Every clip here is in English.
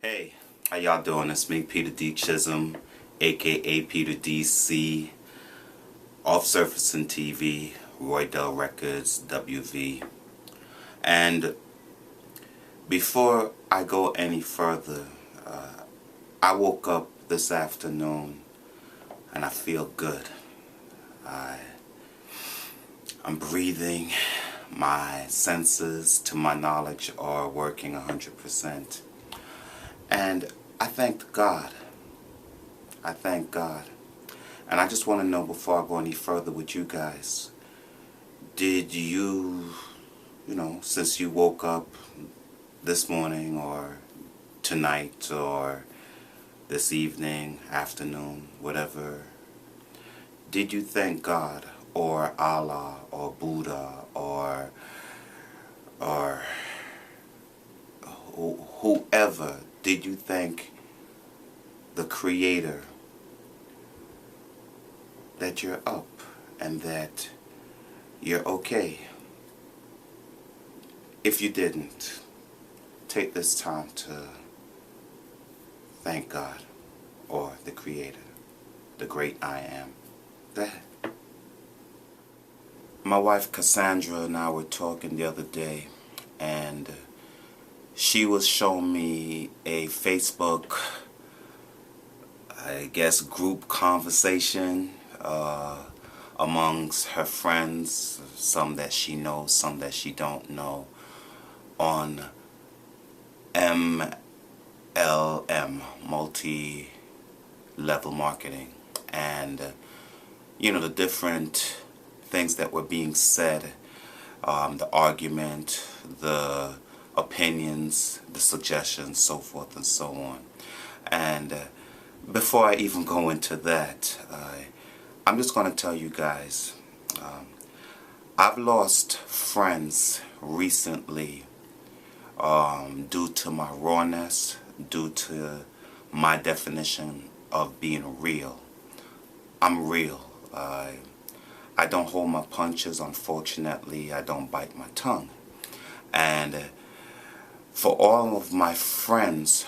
Hey, how y'all doing? It's me, Peter D. Chisholm, aka Peter DC, Off Surfacing TV, Roy Dell Records, WV. And before I go any further, I woke up this afternoon and I feel good. I'm breathing. My senses, to my knowledge, are working 100%. And I thank God. I thank God. And I just want to know, before I go any further with you guys, did you, since you woke up this morning or tonight or this evening, afternoon, whatever, did you thank God or Allah or Buddha or whoever? Did you thank the Creator that you're up and that you're okay? If you didn't, take this time to thank God or the Creator, the great I am. Go ahead. My wife Cassandra and I were talking the other day, and she was showing me a Facebook, I guess, group conversation amongst her friends, some that she knows, some that she don't know, on MLM, multi-level marketing, and the different things that were being said, the argument, the opinions, the suggestions, so forth and so on. And before I even go into that, I'm just going to tell you guys, I've lost friends recently due to my rawness, due to my definition of being real. I'm real. I don't hold my punches, unfortunately. I don't bite my tongue. And for all of my friends,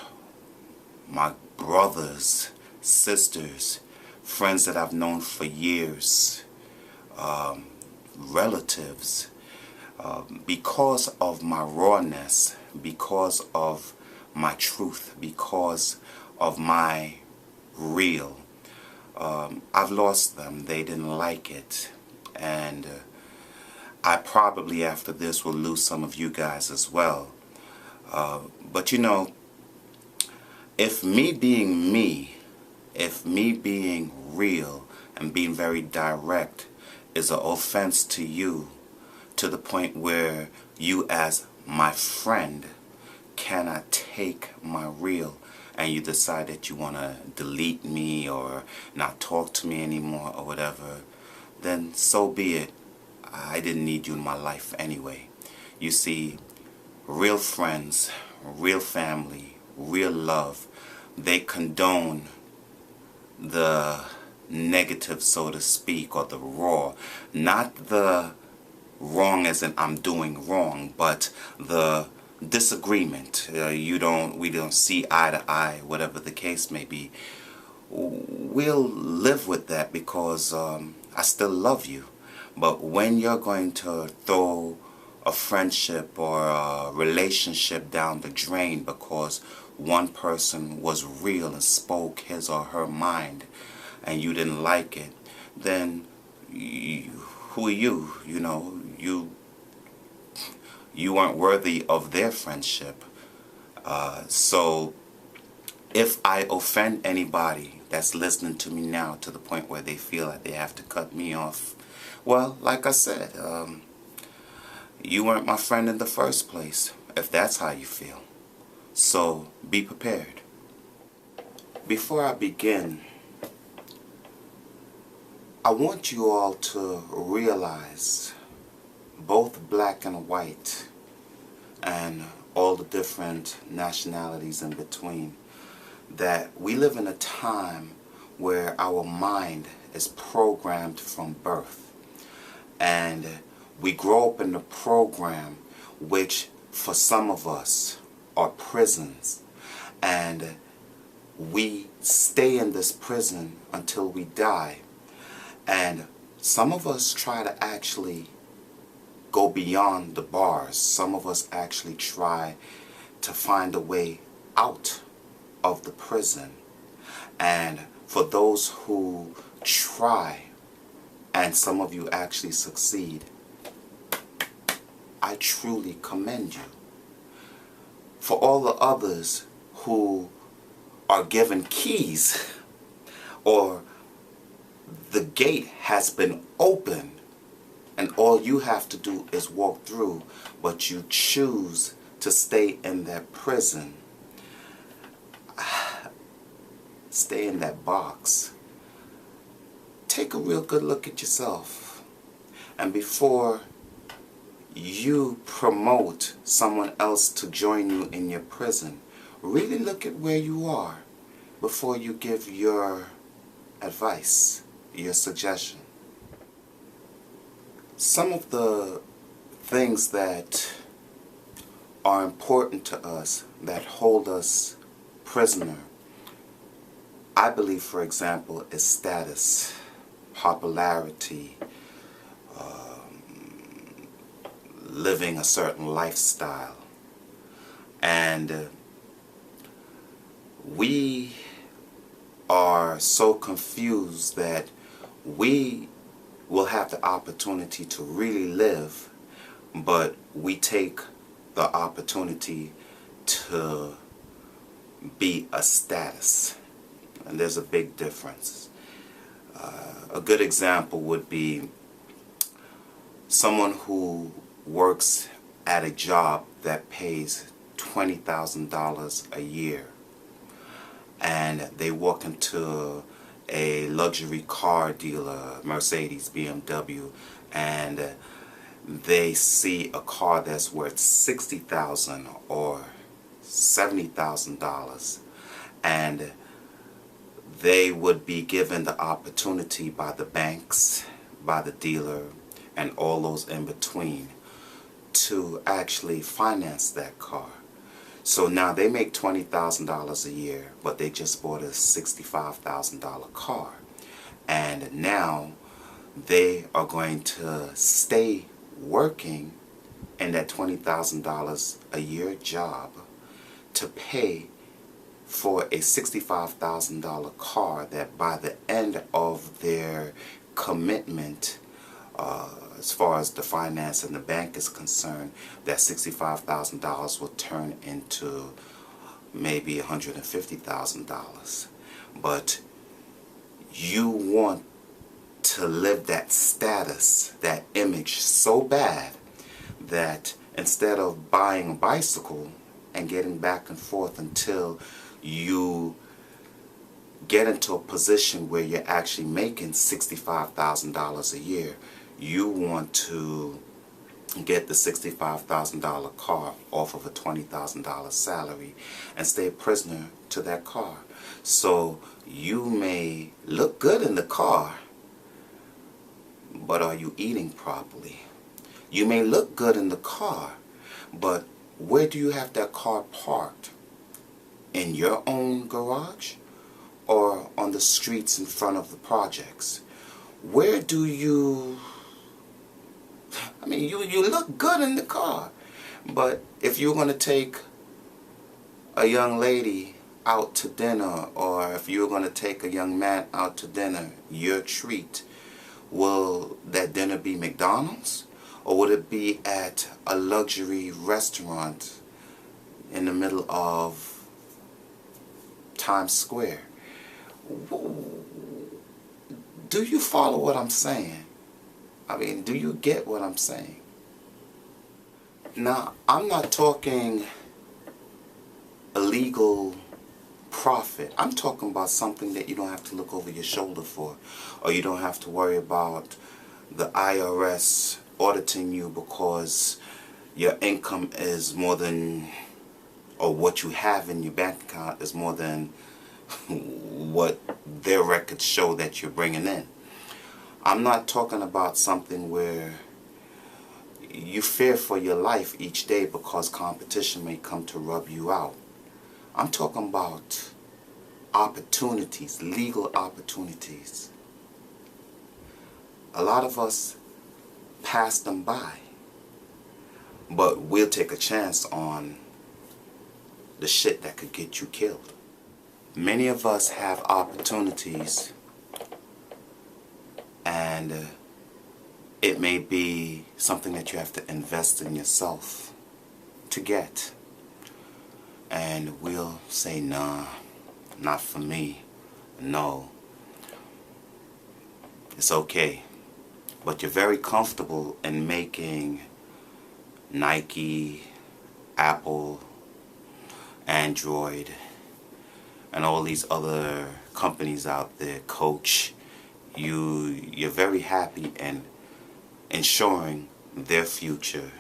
my brothers, sisters, friends that I've known for years, relatives, because of my rawness, because of my truth, because of my real, I've lost them. They didn't like it. And I probably after this will lose some of you guys as well. But if me being me, if me being real and being very direct is an offense to you, to the point where you as my friend cannot take my real, and you decide that you want to delete me or not talk to me anymore or whatever, then so be it. I didn't need you in my life anyway. You see, real friends, real family, real love, they condone the negative, so to speak, or the raw. Not the wrong as in I'm doing wrong, but the disagreement. We don't see eye to eye, whatever the case may be. We'll live with that because I still love you. But when you're going to throw a friendship or a relationship down the drain because one person was real and spoke his or her mind and you didn't like it, then who are you? You weren't worthy of their friendship. So if I offend anybody that's listening to me now to the point where they feel like they have to cut me off, well, like I said, you weren't my friend in the first place, if that's how you feel. So be prepared. Before I begin, I want you all to realize, both black and white, and all the different nationalities in between, that we live in a time where our mind is programmed from birth. And we grow up in a program which, for some of us, are prisons. and we stay in this prison until we die. And some of us try to actually go beyond the bars. Some of us actually try to find a way out of the prison. And for those who try, and some of you actually succeed, I truly commend you. For all the others who are given keys, or the gate has been opened and all you have to do is walk through, but you choose to stay in that prison, stay in that box, take a real good look at yourself. And before you promote someone else to join you in your prison, really look at where you are before you give your advice, your suggestion. Some of the things that are important to us, that hold us prisoner, I believe, for example, is status, popularity, living a certain lifestyle. And we are so confused that we will have the opportunity to really live, but we take the opportunity to be a status. And there's a big difference. A good example would be someone who works at a job that pays $20,000 a year, and they walk into a luxury car dealer, Mercedes, BMW, and they see a car that's worth $60,000 or $70,000, and they would be given the opportunity by the banks, by the dealer, and all those in between to actually finance that car. So now they make $20,000 a year, but they just bought a $65,000 car. And now they are going to stay working in that $20,000 a year job to pay for a $65,000 car that by the end of their commitment, as far as the finance and the bank is concerned, that $65,000 will turn into maybe $150,000. But you want to live that status, that image so bad that instead of buying a bicycle and getting back and forth until you get into a position where you're actually making $65,000 a year, you want to get the $65,000 car off of a $20,000 salary and stay a prisoner to that car. So you may look good in the car, but are you eating properly? You may look good in the car, but where do you have that car parked? In your own garage or on the streets in front of the projects? Where do you... I mean, you look good in the car, but if you're going to take a young lady out to dinner, or if you're going to take a young man out to dinner, your treat, will that dinner be McDonald's? Or would it be at a luxury restaurant in the middle of Times Square? Do you follow what I'm saying? I mean, do you get what I'm saying? Now, I'm not talking illegal profit. I'm talking about something that you don't have to look over your shoulder for, or you don't have to worry about the IRS auditing you because your income is more than, or what you have in your bank account is more than what their records show that you're bringing in. I'm not talking about something where you fear for your life each day because competition may come to rub you out. I'm talking about opportunities, legal opportunities. A lot of us pass them by, but we'll take a chance on the shit that could get you killed. Many of us have opportunities, and it may be something that you have to invest in yourself to get. And we'll say, nah, not for me. No, it's okay. But you're very comfortable in making Nike, Apple, Android, and all these other companies out there, Coach. You're very happy in ensuring their future,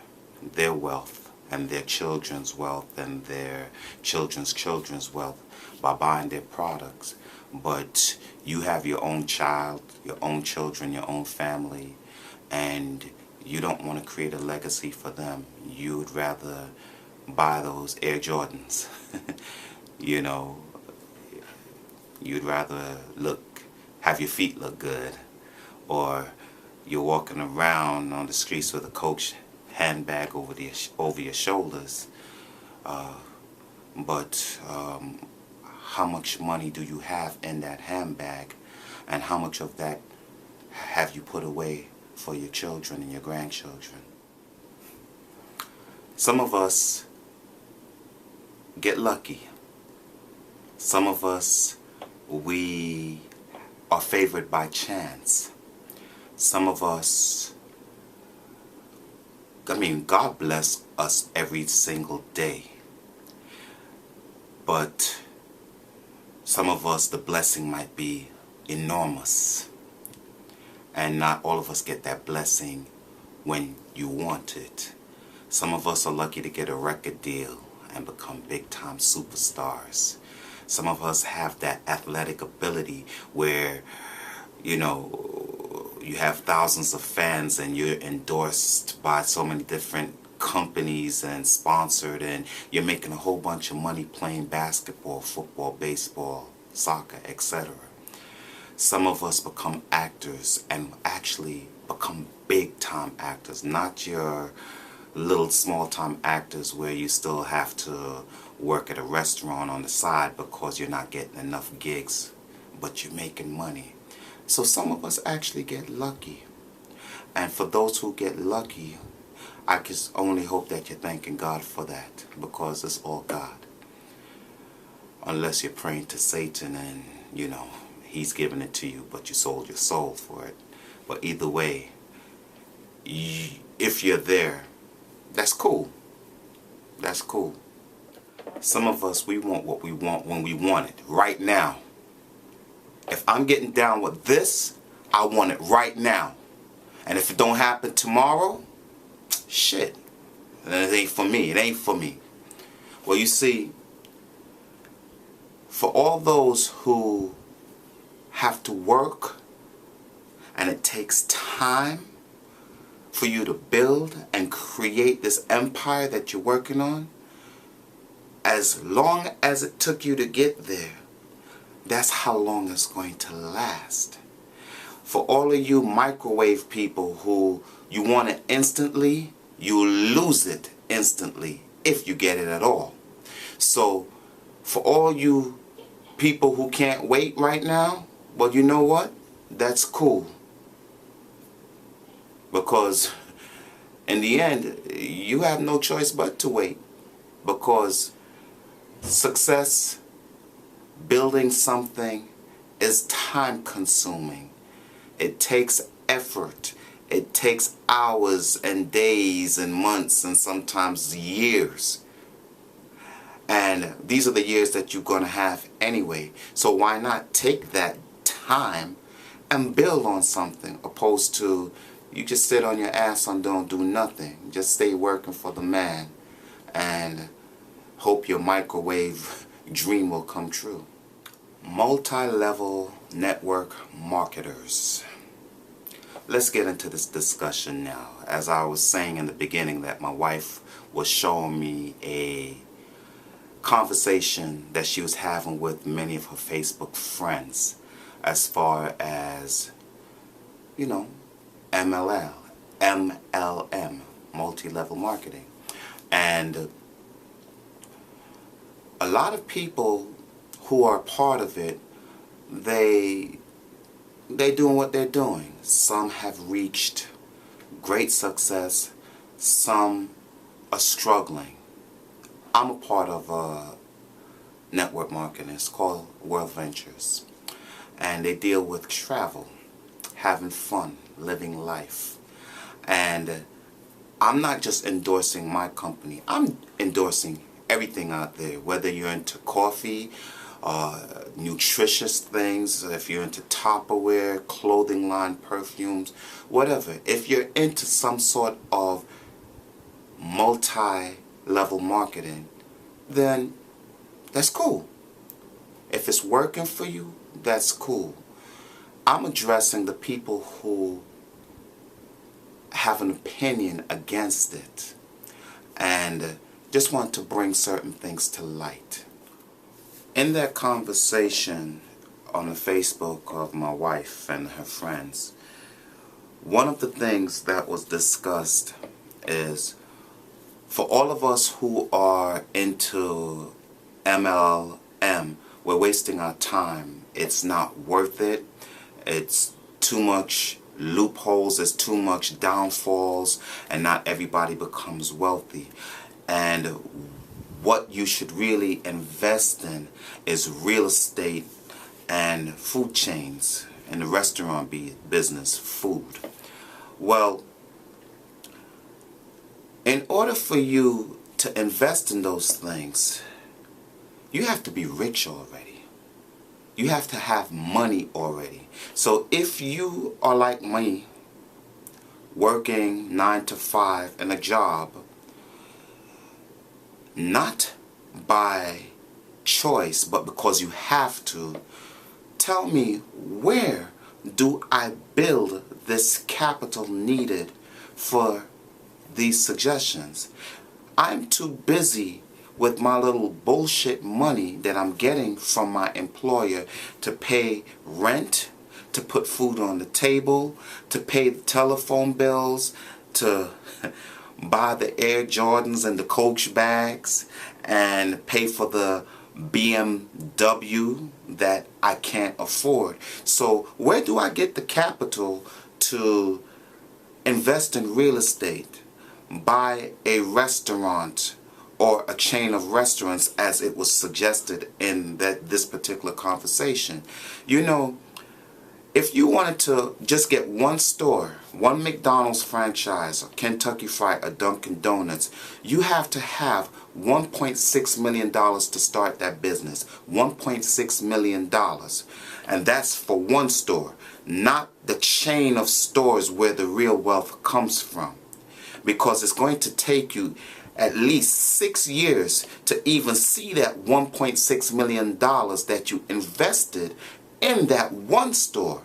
their wealth, and their children's wealth, and their children's children's wealth by buying their products. But you have your own child, your own children, your own family, and you don't want to create a legacy for them. You'd rather buy those Air Jordans. You know, you'd rather have your feet look good, or you're walking around on the streets with a Coach handbag over your shoulders. But how much money do you have in that handbag, and how much of that have you put away for your children and your grandchildren? Some of us get lucky. Some of us, we are favored by chance. Some of us, God bless us every single day. But some of us, the blessing might be enormous. And not all of us get that blessing when you want it. Some of us are lucky to get a record deal and become big-time superstars. Some of us have that athletic ability where, you have thousands of fans and you're endorsed by so many different companies and sponsored, and you're making a whole bunch of money playing basketball, football, baseball, soccer, etc. Some of us become actors and actually become big-time actors, not your little small-time actors where you still have to work at a restaurant on the side because you're not getting enough gigs, but you're making money. So some of us actually get lucky. And for those who get lucky, I just only hope that you're thanking God for that, because it's all God. Unless you're praying to Satan and, he's giving it to you, but you sold your soul for it. But either way, if you're there, that's cool. That's cool. Some of us, we want what we want when we want it, right now. If I'm getting down with this, I want it right now. And if it don't happen tomorrow, shit, then it ain't for me. It ain't for me. Well, you see, for all those who have to work, and it takes time for you to build and create this empire that you're working on, as long as it took you to get there, that's how long it's going to last. For all of you microwave people who you want it instantly, you lose it instantly if you get it at all. So for all you people who can't wait right now, well, you know what? That's cool. Because in the end, you have no choice but to wait. Because success, building something, is time consuming. It takes effort. It takes hours and days and months and sometimes years. And these are the years that you're going to have anyway. So why not take that time and build on something, opposed to you just sit on your ass and don't do nothing. Just stay working for the man and hope your microwave dream will come true. Multi-level network marketers. Let's get into this discussion now. As I was saying in the beginning, that my wife was showing me a conversation that she was having with many of her Facebook friends as far as, you know, MLM, multi-level marketing. And a lot of people who are part of it, they doing what they're doing. Some have reached great success, some are struggling. I'm a part of network marketing. It's called World Ventures, and they deal with travel, having fun, living life. And I'm not just endorsing my company, I'm endorsing everything out there, whether you're into coffee, nutritious things, if you're into Tupperware, clothing line, perfumes, whatever. If you're into some sort of multi-level marketing, then that's cool. If it's working for you, that's cool. I'm addressing the people who have an opinion against it, and just want to bring certain things to light. In that conversation on the Facebook of my wife and her friends, one of the things that was discussed is, for all of us who are into MLM, we're wasting our time. It's not worth it. It's too much loopholes, there's too much downfalls, and not everybody becomes wealthy. And what you should really invest in is real estate and food chains, in the restaurant business, food. Well, in order for you to invest in those things, you have to be rich already. You have to have money already. So if you are like me, working 9 to 5 in a job, not by choice, but because you have to, tell me, where do I build this capital needed for these suggestions? I'm too busy with my little bullshit money that I'm getting from my employer to pay rent, to put food on the table, to pay the telephone bills, to buy the Air Jordans and the Coach bags, and pay for the BMW that I can't afford. So where do I get the capital to invest in real estate, buy a restaurant or a chain of restaurants, as it was suggested in this particular conversation? You know, if you wanted to just get one store, one McDonald's franchise, a Kentucky Fried, a Dunkin' Donuts, you have to have $1.6 million to start that business. $1.6 million. And that's for one store, not the chain of stores where the real wealth comes from. Because it's going to take you at least 6 years to even see that $1.6 million that you invested in that one store.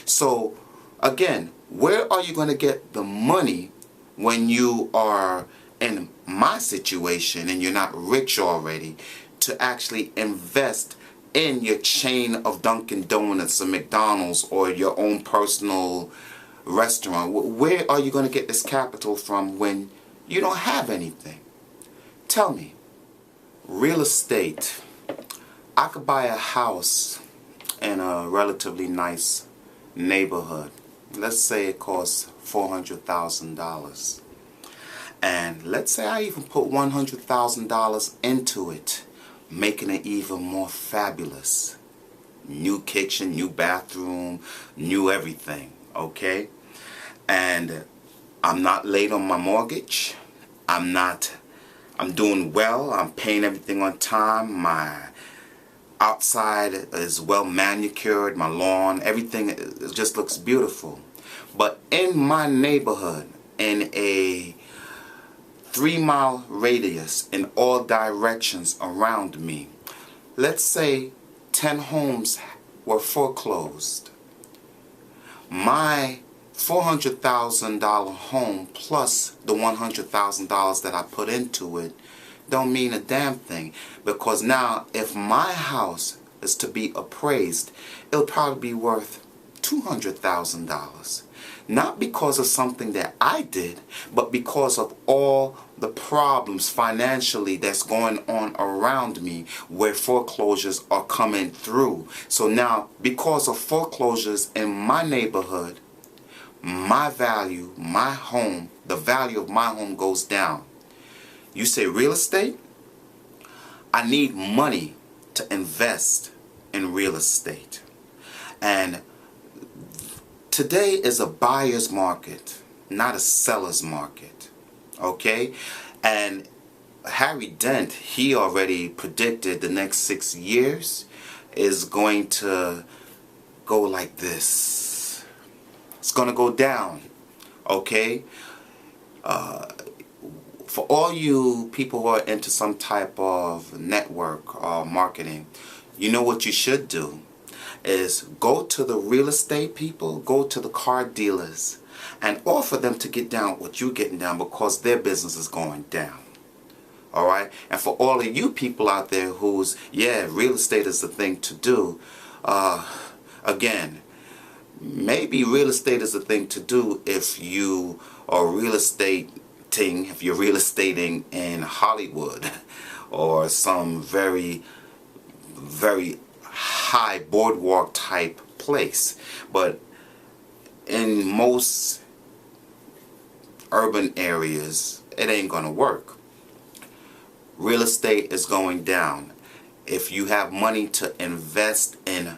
So again, where are you going to get the money when you are in my situation and you're not rich already to actually invest in your chain of Dunkin' Donuts or McDonald's or your own personal restaurant? Where are you going to get this capital from when you don't have anything? Tell me. Real estate. I could buy a house in a relatively nice neighborhood. Let's say it costs $400,000. And let's say I even put $100,000 into it, making it even more fabulous. New kitchen, new bathroom, new everything, okay? And I'm not late on my mortgage. I'm doing well. I'm paying everything on time. My outside is well manicured. My lawn, everything, it just looks beautiful. But in my neighborhood, in a 3-mile radius in all directions around me, let's say 10 homes were foreclosed. My $400,000 home plus the $100,000 that I put into it don't mean a damn thing. Because now if my house is to be appraised, it'll probably be worth $200,000. Not because of something that I did, but because of all the problems financially that's going on around me where foreclosures are coming through. So now, because of foreclosures in my neighborhood, my value, my home, the value of my home goes down. You say real estate? I need money to invest in real estate. And today is a buyer's market, not a seller's market. Okay? And Harry Dent, he already predicted the next 6 years is going to go like this. It's going to go down. Okay? For all you people who are into some type of network or marketing, you know what you should do is go to the real estate people, go to the car dealers, and offer them to get down what you're getting down because their business is going down. Alright? And for all of you people out there who's, yeah, real estate is the thing to do, again, maybe real estate is the thing to do if you are if you're real estating in Hollywood or some very, very high boardwalk type place. But in most urban areas, it ain't gonna work. Real estate is going down. If you have money to invest in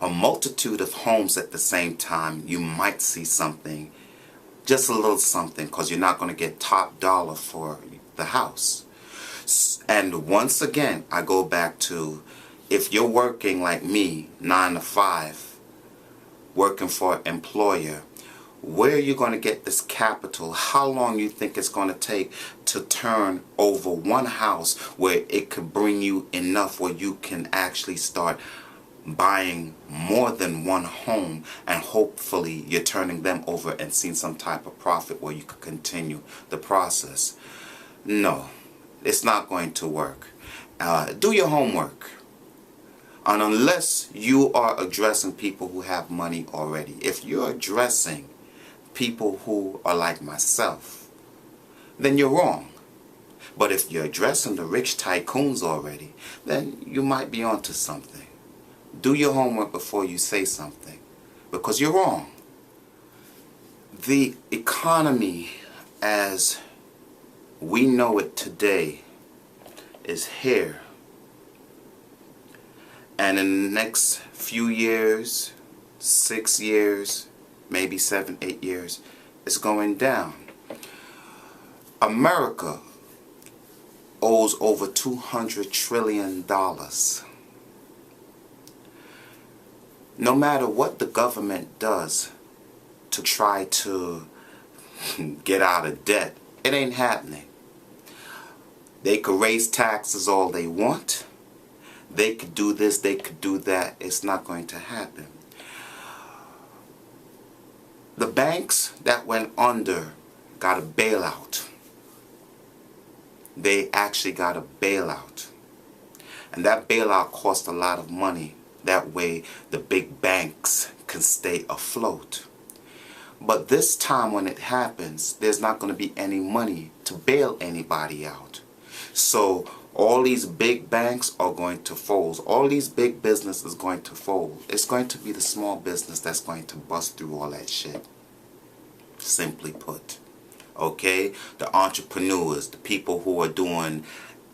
a multitude of homes at the same time, you might see something, just a little something, because you're not going to get top dollar for the house. And once again, I go back to, if you're working like me, 9 to 5, working for an employer, where are you going to get this capital? How long you think it's going to take to turn over one house where it could bring you enough where you can actually start buying more than one home, and hopefully you're turning them over and seeing some type of profit where you could continue the process? No, it's not going to work. Do your homework. And unless you are addressing people who have money already, if you're addressing people who are like myself, then you're wrong. But if you're addressing the rich tycoons already, then you might be onto something. Do your homework before you say something, because you're wrong. The economy as we know it today is here. And in the next few years, 6 years, maybe 7, 8 years, it's going down. America owes over $200 trillion. No matter what the government does to try to get out of debt, it ain't happening. They could raise taxes all they want. They could do this, they could do that. It's not going to happen. The banks that went under got a bailout. They actually got a bailout. And that bailout cost a lot of money. That way the big banks can stay afloat. But this time when it happens, there's not going to be any money to bail anybody out. So all these big banks are going to fold. All these big businesses are going to fold. It's going to be the small business that's going to bust through all that shit. Simply put. Okay? The entrepreneurs, the people who are doing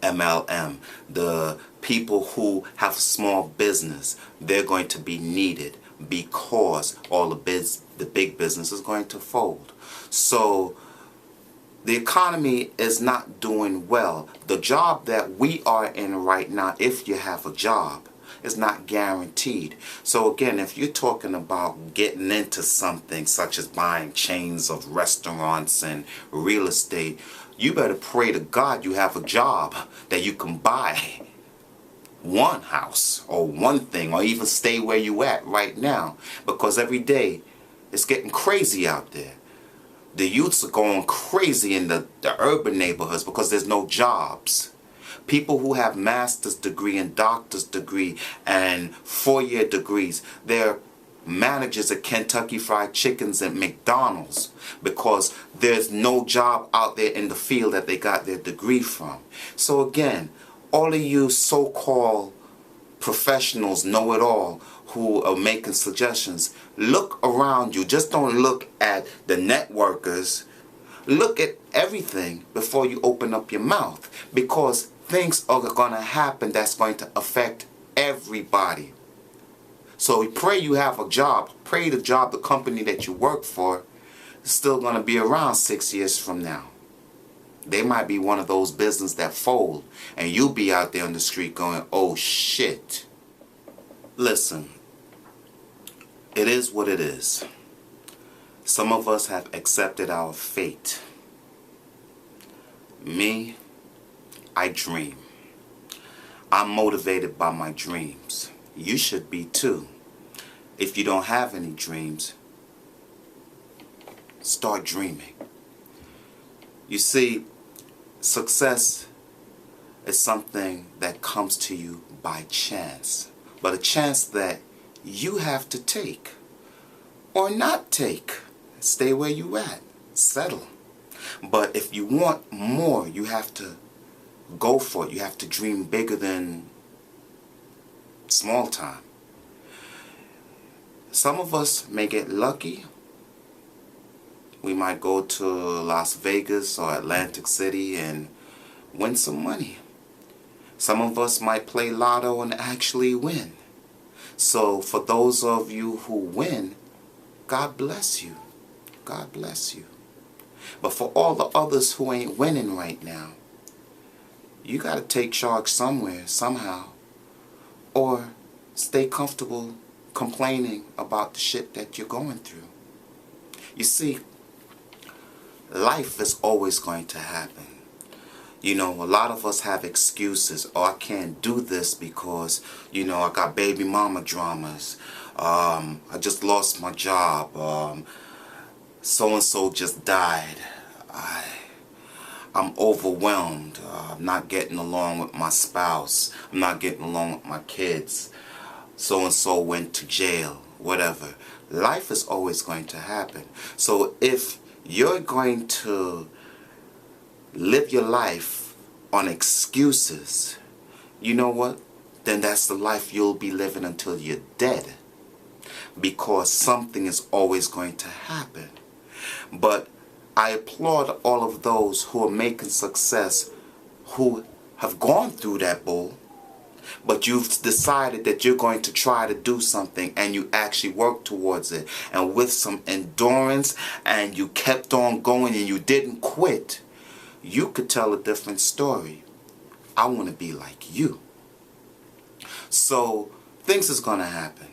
MLM, the people who have a small business, they're going to be needed because all the big business is going to fold. So the economy is not doing well. The job that we are in right now, if you have a job, is not guaranteed. So again, if you're talking about getting into something such as buying chains of restaurants and real estate, you better pray to God you have a job that you can buy one house or one thing, or even stay where you at right now, because every day it's getting crazy out there. The youths are going crazy in the urban neighborhoods because there's no jobs. People who have master's degree and doctor's degree and 4-year degrees, they're managers at Kentucky Fried Chickens and McDonald's because there's no job out there in the field that they got their degree from. So again, all of you so-called professionals, know-it-all, who are making suggestions, look around you. Just don't look at the networkers. Look at everything before you open up your mouth, because things are going to happen that's going to affect everybody. So we pray you have a job. Pray the job, the company that you work for, is still going to be around 6 years from now. They might be one of those businesses that fold, and you'll be out there on the street going, oh shit. Listen, it is what it is. Some of us have accepted our fate. Me, I dream. I'm motivated by my dreams. You should be too. If you don't have any dreams, start dreaming. You see, success is something that comes to you by chance, but a chance that you have to take or not take. Stay where you at. Settle. But if you want more, you have to go for it. You have to dream bigger than small time. Some of us may get lucky. We might go to Las Vegas or Atlantic City and win some money. Some of us might play lotto and actually win. So for those of you who win, God bless you. God bless you. But for all the others who ain't winning right now, you got to take charge somewhere, somehow. Or stay comfortable complaining about the shit that you're going through. You see, life is always going to happen. You know, a lot of us have excuses. Oh, I can't do this because, you know, I got baby mama dramas. I just lost my job. So-and-so just died. I'm overwhelmed. I'm not getting along with my spouse. I'm not getting along with my kids. So-and-so went to jail. Whatever. Life is always going to happen. So if you're going to live your life on excuses, you know what? Then that's the life you'll be living until you're dead. Because something is always going to happen. But I applaud all of those who are making success, who have gone through that bull, but you've decided that you're going to try to do something and you actually work towards it. And with some endurance, and you kept on going and you didn't quit, you could tell a different story. I want to be like you. So things is going to happen.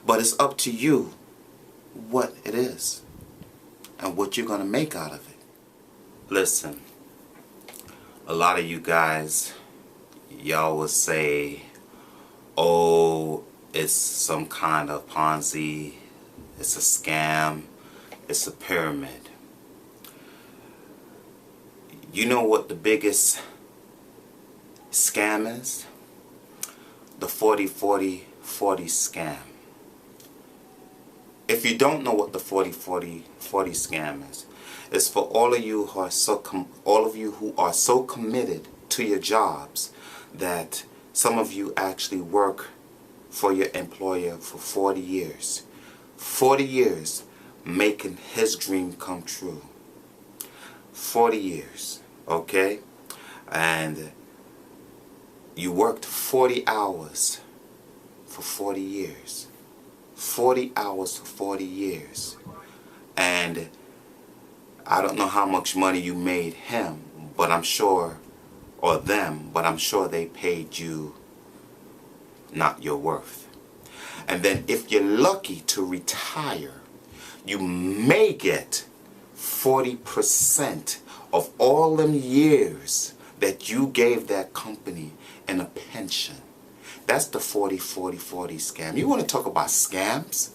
But it's up to you what it is and what you're going to make out of it. Listen, a lot of you guys, y'all will say, oh, it's some kind of Ponzi, it's a scam, it's a pyramid. You know what the biggest scam is? The 40-40-40 scam. If you don't know what the 40-40-40 scam is, it's for all of you who are so committed to your jobs that some of you actually work for your employer for 40 years. 40 years making his dream come true. 40 years, okay? And you worked 40 hours for 40 years. 40 hours for 40 years. And I don't know how much money you made him, but I'm sure, or them, but I'm sure they paid you not your worth. And then if you're lucky to retire, you may get 40% of all them years that you gave that company in a pension. That's the 40-40-40 scam. You want to talk about scams?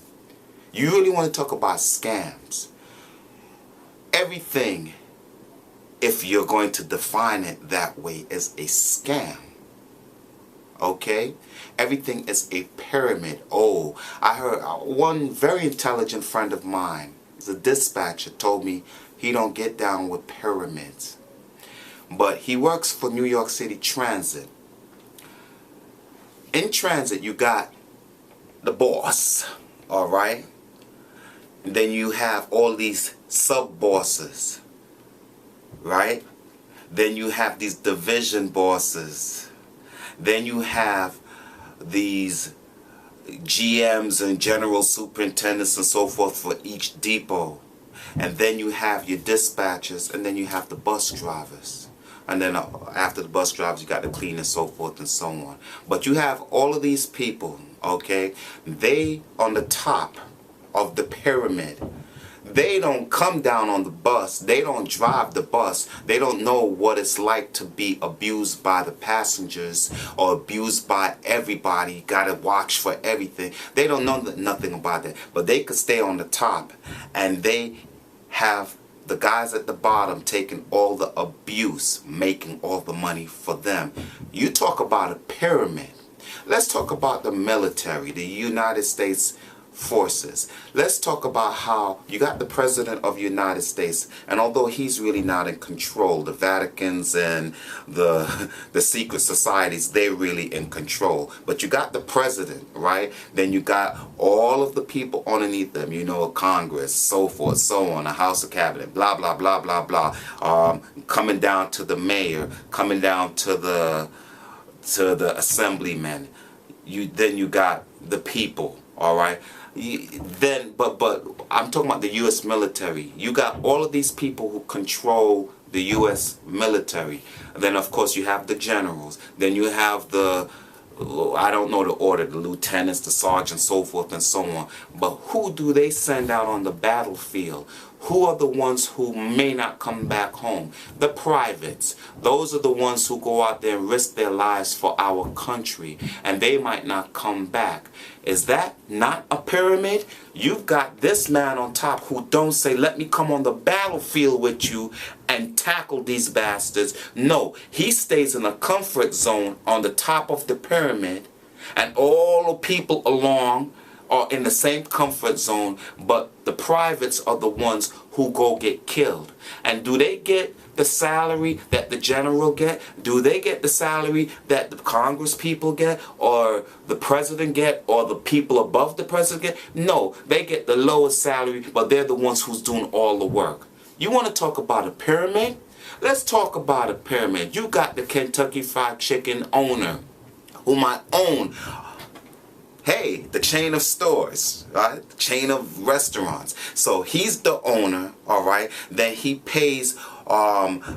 You really want to talk about scams? everything, if you're going to define it that way, is a scam. Okay? Everything is a pyramid. Oh, I heard one very intelligent friend of mine, he's a dispatcher, told me he don't get down with pyramids. But he works for New York City Transit. In transit, you got the boss, all right? And then you have all these sub-bosses, right? Then you have these division bosses. Then you have these GMs and general superintendents and so forth for each depot. And then you have your dispatchers, and then you have the bus drivers. And then after the bus drivers, you got the cleaners, so forth and so on. But you have all of these people, okay? They on the top of the pyramid. They don't come down on the bus. They don't drive the bus. They don't know what it's like to be abused by the passengers or abused by everybody. Gotta watch for everything. They don't know nothing about that. But they could stay on the top, and they have the guys at the bottom taking all the abuse, making all the money for them. You talk about a pyramid. Let's talk about the military, the United States forces. Let's talk about how you got the President of the United States, and although he's really not in control, the Vaticans and the secret societies, they're really in control. But you got the President, right? Then you got all of the people underneath them, you know, Congress, so forth, so on, the House of Cabinet, blah, blah, blah, blah, blah. Coming down to the mayor, coming down to the assemblymen. Then you got the people, all right? But I'm talking about the U.S. military. You got all of these people who control the U.S. military. And then, of course, you have the generals. Then you have the, I don't know the order, the lieutenants, the sergeants, so forth and so on. But who do they send out on the battlefield? Who are the ones who may not come back home? The privates. Those are the ones who go out there and risk their lives for our country, and they might not come back. Is that not a pyramid? You've got this man on top who don't say, let me come on the battlefield with you and tackle these bastards. No, he stays in a comfort zone on the top of the pyramid, and all the people along are in the same comfort zone, but the privates are the ones who go get killed. And do they get the salary that the general get? Do they get the salary that the Congress people get, or the president get, or the people above the president get? No, they get the lowest salary, but they're the ones who's doing all the work. You want to talk about a pyramid? Let's talk about a pyramid. You got the Kentucky Fried Chicken owner, who might own, hey, the chain of stores, right? The chain of restaurants. So he's the owner, all right? Then he pays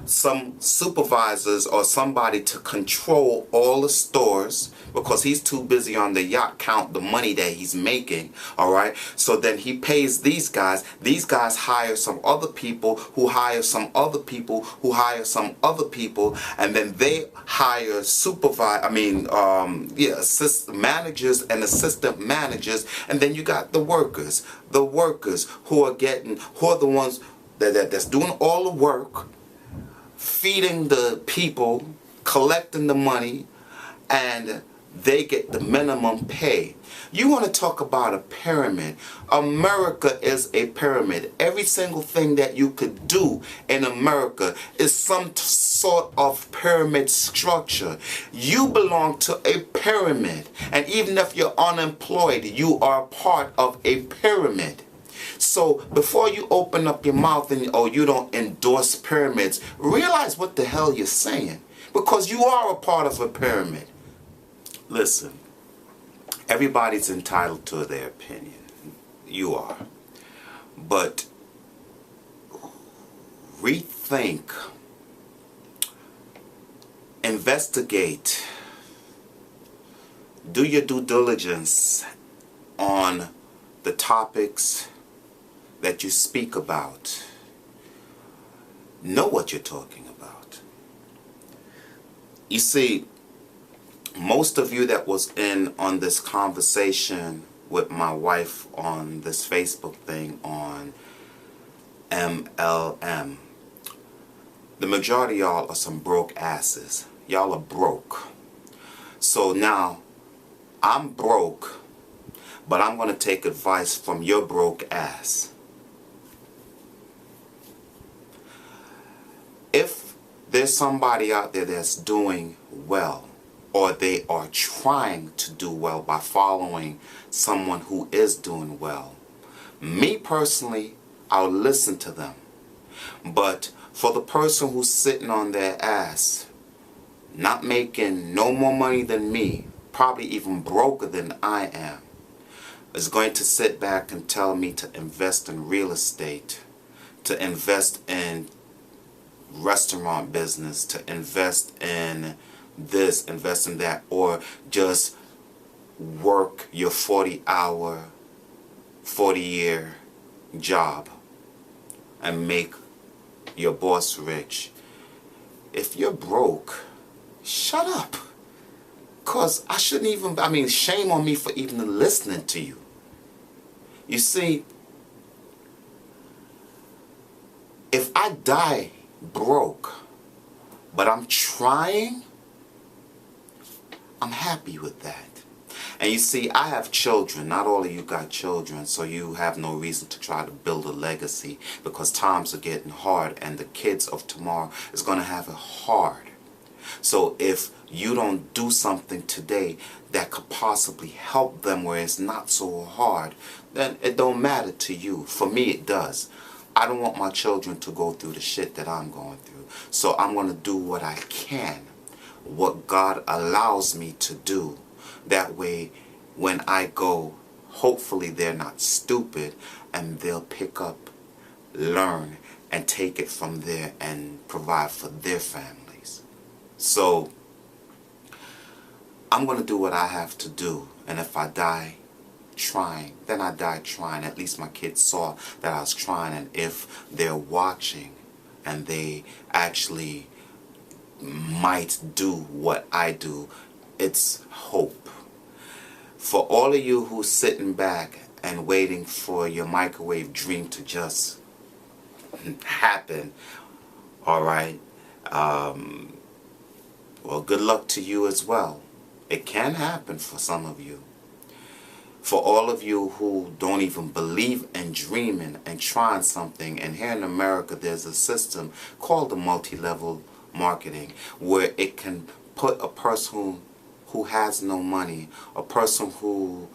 some supervisors or somebody to control all the stores, because he's too busy on the yacht count the money that he's making, all right? So then he pays these guys. These guys hire some other people who hire some other people who hire some other people, and then they hire assistant managers and assistant managers, and then you got the workers who are the ones that's doing all the work, feeding the people, collecting the money, and they get the minimum pay. You want to talk about a pyramid? America is a pyramid. Every single thing that you could do in America is some sort of pyramid structure. You belong to a pyramid, and even if you're unemployed, you are part of a pyramid. So before you open up your mouth and you don't endorse pyramids, realize what the hell you're saying, because you are a part of a pyramid. Listen, everybody's entitled to their opinion. You are. But rethink, investigate, do your due diligence on the topics that you speak about. Know what you're talking about. You see, most of you that was in on this conversation with my wife on this Facebook thing on MLM. The majority of y'all are some broke asses. Y'all are broke. So now, I'm broke, but I'm going to take advice from your broke ass. If there's somebody out there that's doing well, or they are trying to do well by following someone who is doing well, me personally, I'll listen to them. But for the person who's sitting on their ass, not making no more money than me, probably even broker than I am, is going to sit back and tell me to invest in real estate, to invest in restaurant business, to invest in this, invest in that, or just work your 40-hour, 40-year job and make your boss rich. If you're broke, shut up. Because I shouldn't even, shame on me for even listening to you. You see, if I die broke, but I'm trying, I'm happy with that. And you see, I have children. Not all of you got children, so you have no reason to try to build a legacy, because times are getting hard and the kids of tomorrow is going to have it hard. So if you don't do something today that could possibly help them where it's not so hard, then it don't matter to you. For me, it does. I don't want my children to go through the shit that I'm going through. So I'm going to do what I can, what God allows me to do. That way, when I go, hopefully they're not stupid and they'll pick up, learn, and take it from there and provide for their families. So, I'm going to do what I have to do. And if I die trying, then I die trying. At least my kids saw that I was trying. And if they're watching and they actually might do what I do, it's hope. For all of you who's sitting back and waiting for your microwave dream to just happen, alright, well, good luck to you as well. It can happen for some of you. For all of you who don't even believe in dreaming and trying something, and here in America there's a system called the multi-level marketing, where it can put a person who has no money, a person who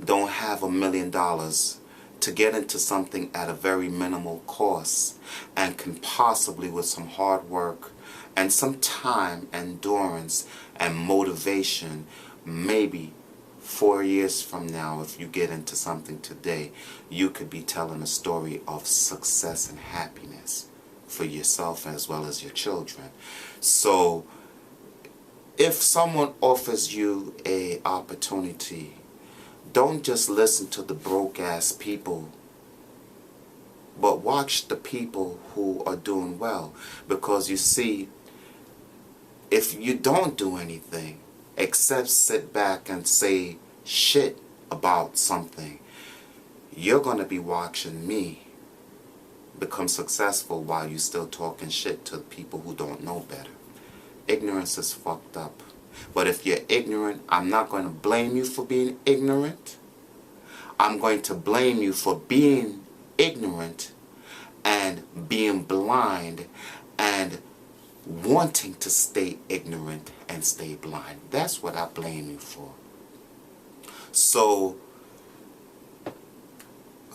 don't have $1 million, to get into something at a very minimal cost, and can possibly, with some hard work and some time, endurance and motivation, maybe 4 years from now, if you get into something today, you could be telling a story of success and happiness for yourself as well as your children. So if someone offers you an opportunity, don't just listen to the broke ass people, but watch the people who are doing well. Because you see, if you don't do anything except sit back and say shit about something, you're going to be watching me become successful while you're still talking shit to people who don't know better. Ignorance is fucked up. But if you're ignorant, I'm not going to blame you for being ignorant. I'm going to blame you for being ignorant and being blind and wanting to stay ignorant and stay blind. That's what I blame you for. So,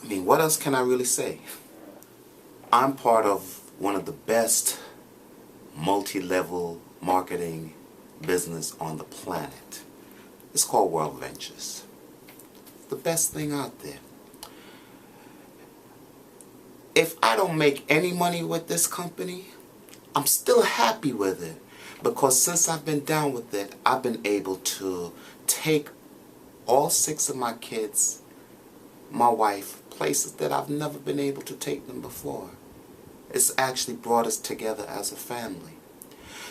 what else can I really say? I'm part of one of the best multi-level marketing business on the planet. It's called World Ventures. The best thing out there. If I don't make any money with this company, I'm still happy with it, because since I've been down with it, I've been able to take all 6 of my kids, my wife, places that I've never been able to take them before. It's actually brought us together as a family.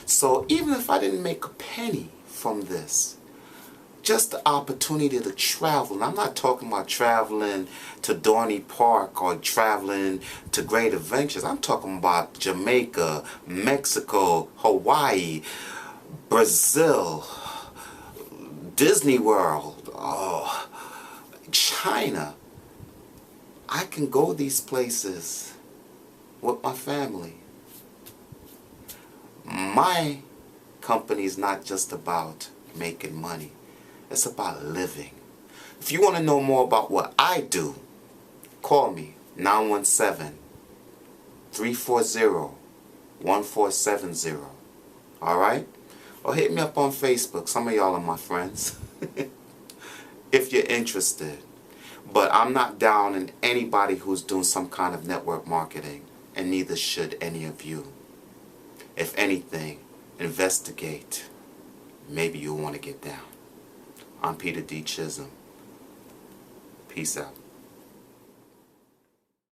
So even if I didn't make a penny from this, just the opportunity to travel. And I'm not talking about traveling to Dorney Park or traveling to Great Adventures. I'm talking about Jamaica, Mexico, Hawaii, Brazil, Disney World, oh, China. I can go these places with my family. My company is not just about making money. It's about living. If you want to know more about what I do, call me 917-340-1470. Alright? Or hit me up on Facebook. Some of y'all are my friends. If you're interested. But I'm not down on anybody who's doing some kind of network marketing. And neither should any of you. If anything, investigate. Maybe you'll want to get down. I'm Peter D. Chisholm. Peace out.